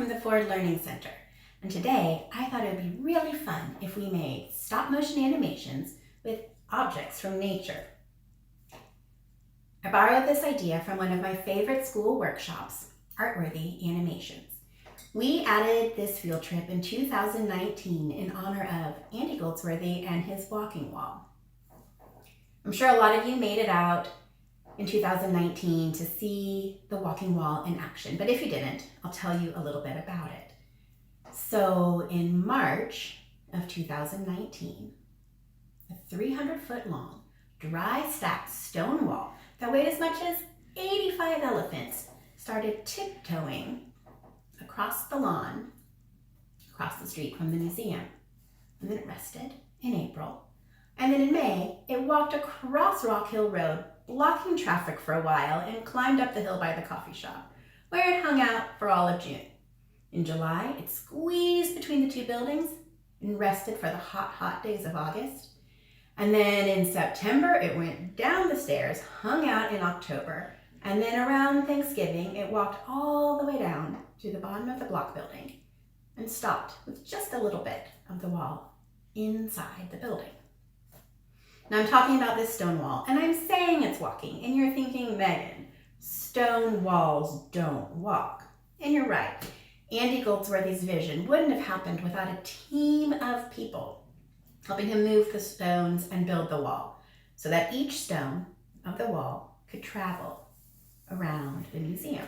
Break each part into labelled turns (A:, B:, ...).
A: from the Ford Learning Center, and today I thought it would be really fun if we made stop-motion animations with objects from nature. I borrowed this idea from one of my favorite school workshops, Artworthy Animations. We added this field trip in 2019 in honor of Andy Goldsworthy and his walking wall. I'm sure a lot of you made it out in 2019 to see the walking wall in action, but if you didn't, I'll tell you a little bit about it. So in March of 2019, a 300-foot long, dry stacked stone wall that weighed as much as 85 elephants started tiptoeing across the lawn, across the street from the museum. And then it rested in April. And then in May, it walked across Rock Hill Road, blocking traffic for a while, and climbed up the hill by the coffee shop, where it hung out for all of June. In July, it squeezed between the two buildings and rested for the hot days of August. And then in September, it went down the stairs, hung out in October, and then around Thanksgiving, it walked all the way down to the bottom of the block building and stopped with just a little bit of the wall inside the building. Now I'm talking about this stone wall, and I'm saying it's walking, and you're thinking, Megan, stone walls don't walk. And you're right. Andy Goldsworthy's vision wouldn't have happened without a team of people helping him move the stones and build the wall so that each stone of the wall could travel around the museum.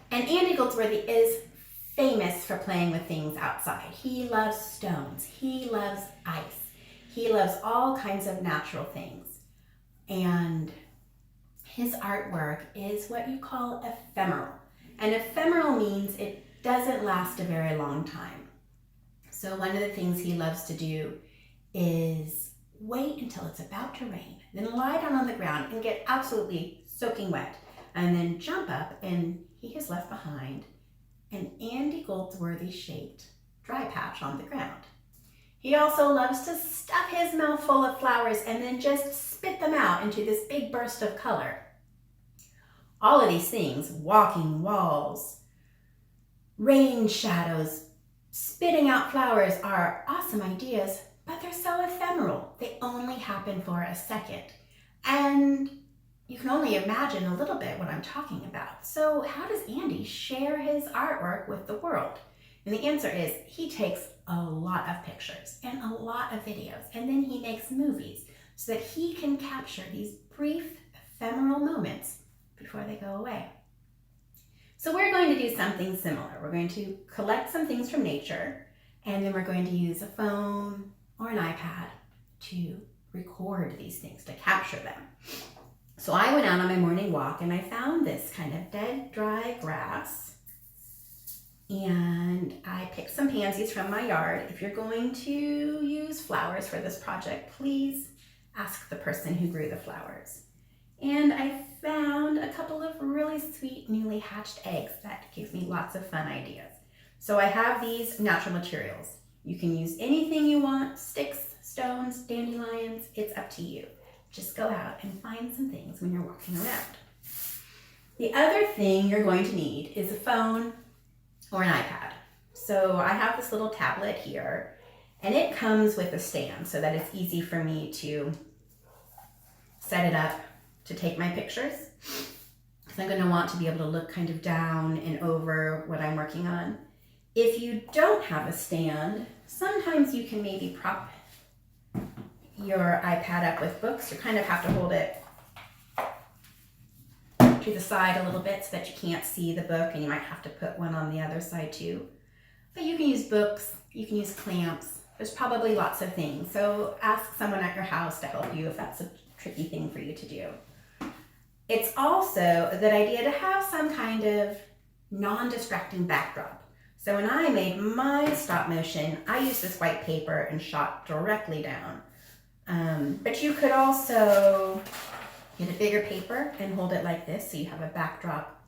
A: And Andy Goldsworthy is famous for playing with things outside. He loves stones. He loves ice. He loves all kinds of natural things. And his artwork is what you call ephemeral. And ephemeral means it doesn't last a very long time. So one of the things he loves to do is wait until it's about to rain, then lie down on the ground and get absolutely soaking wet, and then jump up, and he has left behind an Andy Goldsworthy shaped dry patch on the ground. He also loves to stuff his mouth full of flowers and then just spit them out into this big burst of color. All of these things, walking walls, rain shadows, spitting out flowers, are awesome ideas, but they're so ephemeral. They only happen for a second. And you can only imagine a little bit what I'm talking about. So how does Andy share his artwork with the world? And the answer is he takes a lot of pictures and a lot of videos, and then he makes movies so that he can capture these brief ephemeral moments before they go away. So we're going to do something similar. We're going to collect some things from nature, and then we're going to use a phone or an iPad to record these things, to capture them. So I went out on my morning walk and I found this kind of dead, dry grass, and I picked some pansies from my yard. If you're going to use flowers for this project, please ask the person who grew the flowers. And I found a couple of really sweet newly hatched eggs that gave me lots of fun ideas. So I have these natural materials. You can use anything you want, sticks, stones, dandelions, it's up to you. Just go out and find some things when you're walking around. The other thing you're going to need is a phone or an iPad. So I have this little tablet here, and it comes with a stand so that it's easy for me to set it up to take my pictures. Because I'm going to want to be able to look kind of down and over what I'm working on. If you don't have a stand, sometimes you can maybe prop your iPad up with books. You kind of have to hold it to the side a little bit so that you can't see the book, and you might have to put one on the other side too. But you can use books, you can use clamps. There's probably lots of things. So ask someone at your house to help you if that's a tricky thing for you to do. It's also a good idea to have some kind of non-distracting backdrop. So when I made my stop motion, I used this white paper and shot directly down. But you could also get a bigger paper and hold it like this so you have a backdrop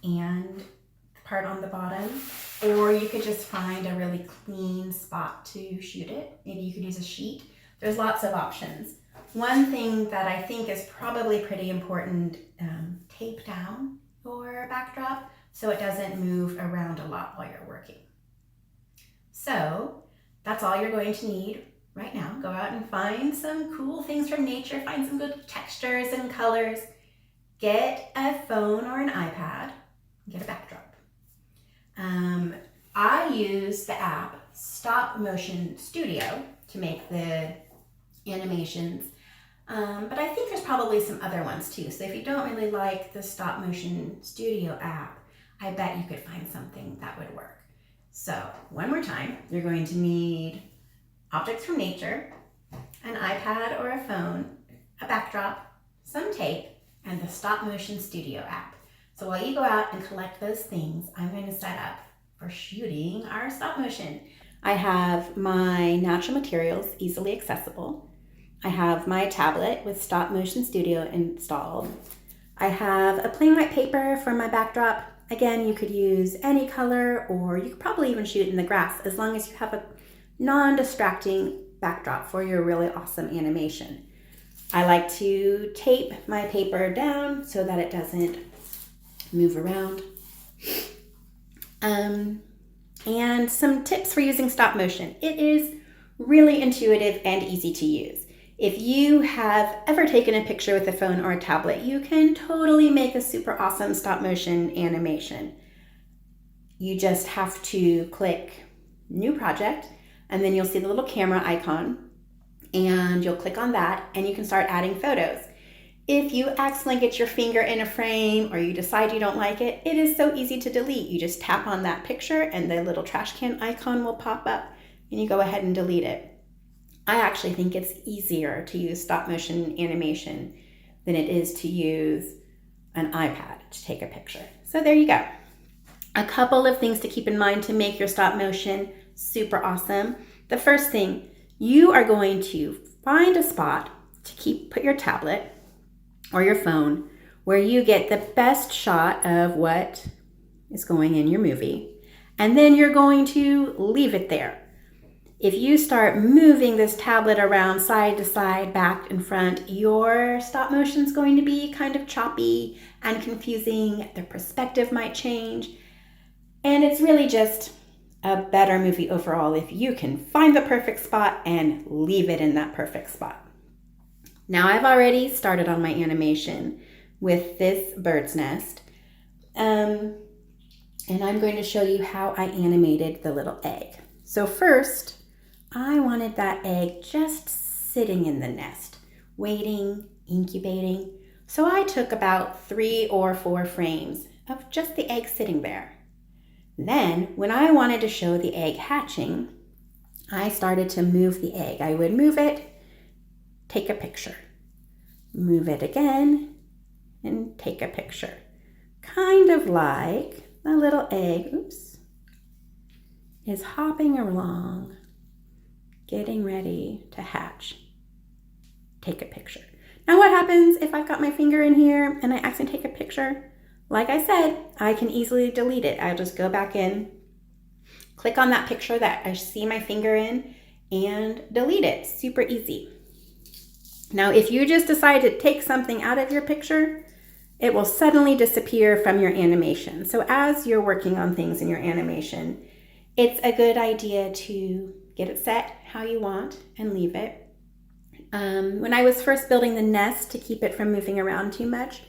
A: and part on the bottom. Or you could just find a really clean spot to shoot it. Maybe you could use a sheet. There's lots of options. One thing that I think is probably pretty important, tape down your backdrop so it doesn't move around a lot while you're working. So that's all you're going to need right now. Go out and find some cool things from nature, find some good textures and colors. Get a phone or an iPad, get a backdrop. I use the app Stop Motion Studio to make the animations, but I think there's probably some other ones too. So if you don't really like the Stop Motion Studio app, I bet you could find something that would work. So one more time, you're going to need objects from nature, an iPad or a phone, a backdrop, some tape, and the Stop Motion Studio app. So while you go out and collect those things, I'm going to set up for shooting our stop motion. I have my natural materials easily accessible. I have my tablet with Stop Motion Studio installed. I have a plain white paper for my backdrop. Again, you could use any color, or you could probably even shoot in the grass as long as you have a non-distracting backdrop for your really awesome animation. I like to tape my paper down so that it doesn't move around. And some tips for using stop motion. It is really intuitive and easy to use. If you have ever taken a picture with a phone or a tablet, you can totally make a super awesome stop motion animation. You just have to click New Project, and then you'll see the little camera icon, and you'll click on that, and you can start adding photos. If you accidentally get your finger in a frame or you decide you don't like it, it is so easy to delete. You just tap on that picture and the little trash can icon will pop up and you go ahead and delete it. I actually think it's easier to use stop motion animation than it is to use an iPad to take a picture. So there you go. A couple of things to keep in mind to make your stop motion super awesome. The first thing, you are going to find a spot to put your tablet or your phone where you get the best shot of what is going in your movie, and then you're going to leave it there. If you start moving this tablet around side to side, back and front, your stop motion is going to be kind of choppy and confusing. The perspective might change, and it's really just a better movie overall if you can find the perfect spot and leave it in that perfect spot. Now I've already started on my animation with this bird's nest, and I'm going to show you how I animated the little egg. So first, I wanted that egg just sitting in the nest, waiting, incubating. So I took about 3 or 4 frames of just the egg sitting there. Then, when I wanted to show the egg hatching, I started to move the egg. I would move it, take a picture, move it again, and take a picture. Kind of like the little egg, is hopping along, getting ready to hatch. Take a picture. Now what happens if I've got my finger in here and I accidentally take a picture? Like I said, I can easily delete it. I'll just go back in, click on that picture that I see my finger in, and delete it. Super easy. Now, if you just decide to take something out of your picture, it will suddenly disappear from your animation. So as you're working on things in your animation, it's a good idea to get it set how you want and leave it. When I was first building the nest to keep it from moving around too much,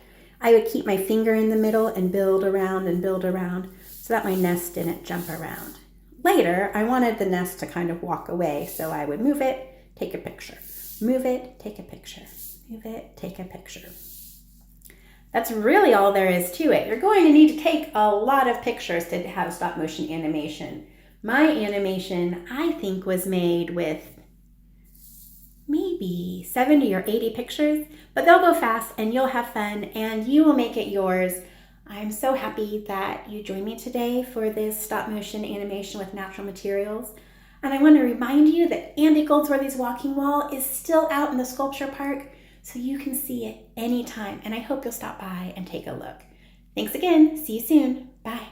A: I would keep my finger in the middle and build around so that my nest didn't jump around. Later, I wanted the nest to kind of walk away, so I would move it, take a picture. Move it, take a picture. Move it, take a picture. That's really all there is to it. You're going to need to take a lot of pictures to have stop motion animation. My animation, I think, was made with maybe 70 or 80 pictures, but they'll go fast and you'll have fun and you will make it yours. I'm so happy that you joined me today for this stop motion animation with natural materials. And I want to remind you that Andy Goldsworthy's walking wall is still out in the sculpture park, so you can see it anytime. And I hope you'll stop by and take a look. Thanks again. See you soon. Bye.